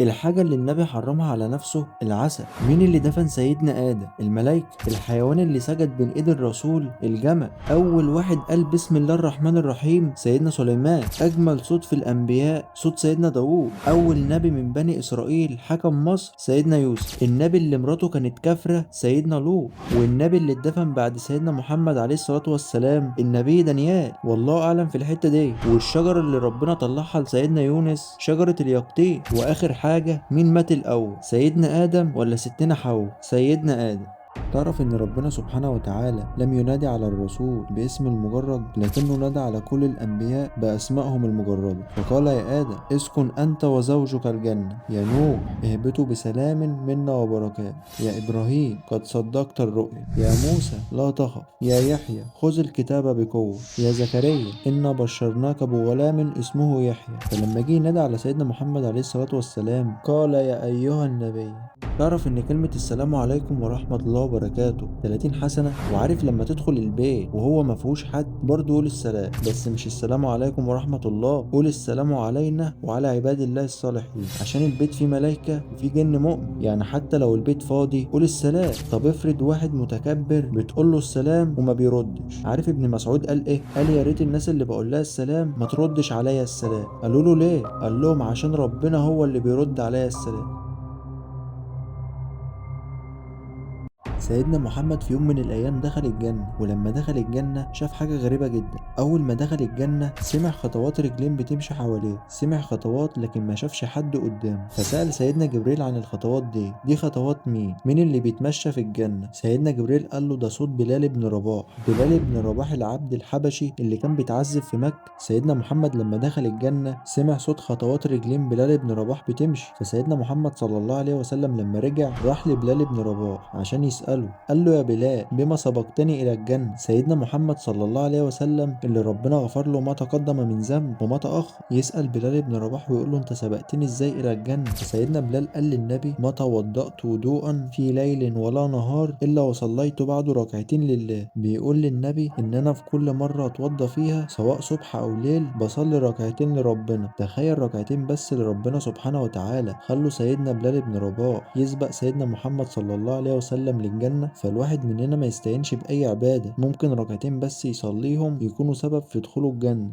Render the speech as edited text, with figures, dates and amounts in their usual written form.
الحاجة اللي النبي حرمها على نفسه العسل. مين اللي دفن سيدنا آدم؟ الملائكة. الحيوان اللي سجد بين ايد الرسول الجمل. اول واحد قال بسم الله الرحمن الرحيم سيدنا سليمان. اجمل صوت في الانبياء صوت سيدنا داوود. اول نبي من بني اسرائيل حكم مصر سيدنا يوسف. النبي اللي مراته كانت كافرة سيدنا لوط. والنبي اللي اتدفن بعد سيدنا محمد عليه الصلاة والسلام النبي دانيال، والله اعلم في الحتة دي. والشجرة اللي ربنا طلعها لسيدنا يونس شجرة اليقطين. واخر حاجة، مين مات الاول سيدنا ادم ولا ستنا حواء؟ سيدنا ادم. تعرف ان ربنا سبحانه وتعالى لم ينادي على الرسول باسم المجرد، لكنه نادى على كل الانبياء باسمائهم المجردة، فقال يا ادم اسكن انت وزوجك الجنة، يا نوح اهبطوا بسلام منا وبركات، يا ابراهيم قد صدقت الرؤيا، يا موسى لا تخف، يا يحيى خذ الكتاب بقوة، يا زكريا انا بشرناك بغلام اسمه يحيى. فلما جه ينادي على سيدنا محمد عليه الصلاة والسلام قال يا ايها النبي. تعرف ان كلمة السلام عليكم ورحمة الله وبركاته 30 حسنة؟ وعارف لما تدخل البيت وهو ما فيهوش حد برضه قول السلام، بس مش السلام عليكم ورحمة الله، قول السلام علينا وعلى عباد الله الصالحين، عشان البيت فيه ملايكة وفيه جن مؤمن. يعني حتى لو البيت فاضي قول السلام. طب افرض واحد متكبر بتقول له السلام وما بيردش. عارف ابن مسعود قال ايه؟ قال يا ريت الناس اللي بقول لها السلام ما تردش عليا السلام. قالوا له ليه؟ قال لهم عشان ربنا هو اللي بيرد عليا السلام. سيدنا محمد في يوم من الأيام دخل الجنة، ولما دخل الجنة شاف حاجة غريبة جدا. أول ما دخل الجنة سمع خطوات رجلين بتمشي حواليه، سمع خطوات لكن ما شافش حد قدامه. فسأل سيدنا جبريل عن الخطوات دي خطوات مين؟ مين اللي بيتمشى في الجنة؟ سيدنا جبريل قال له ده صوت بلال بن رباح. بلال بن رباح العبد الحبشي اللي كان بيتعذب في مكة. سيدنا محمد لما دخل الجنة سمع صوت خطوات رجلين بلال بن رباح بتمشي. فسيدنا محمد صلى الله عليه وسلم لما رجع راح لبلال بن رباح عشان يسأله، قال له يا بلال بما سبقتني إلى الجنة؟ سيدنا محمد صلى الله عليه وسلم اللي ربنا غفر له ما تقدم من ذنب وما تأخر يسأل بلال بن رباح ويقول له انت سبقتني ازاي إلى الجنة؟ فسيدنا بلال قال للنبي ما توضأت وضوءا في ليل ولا نهار إلا وصليت بعد ركعتين لله. بيقول للنبي إن أنا في كل مرة أتوضى فيها سواء صبح أو ليل بصلي ركعتين لربنا. تخيل ركعتين بس لربنا سبحانه وتعالى خلوا سيدنا بلال بن رباح يسبق سيدنا محمد صلى الله عليه وسلم للجنة. فالواحد مننا ما يستهينش بأي عبادة، ممكن ركعتين بس يصليهم يكونوا سبب في دخوله الجنة.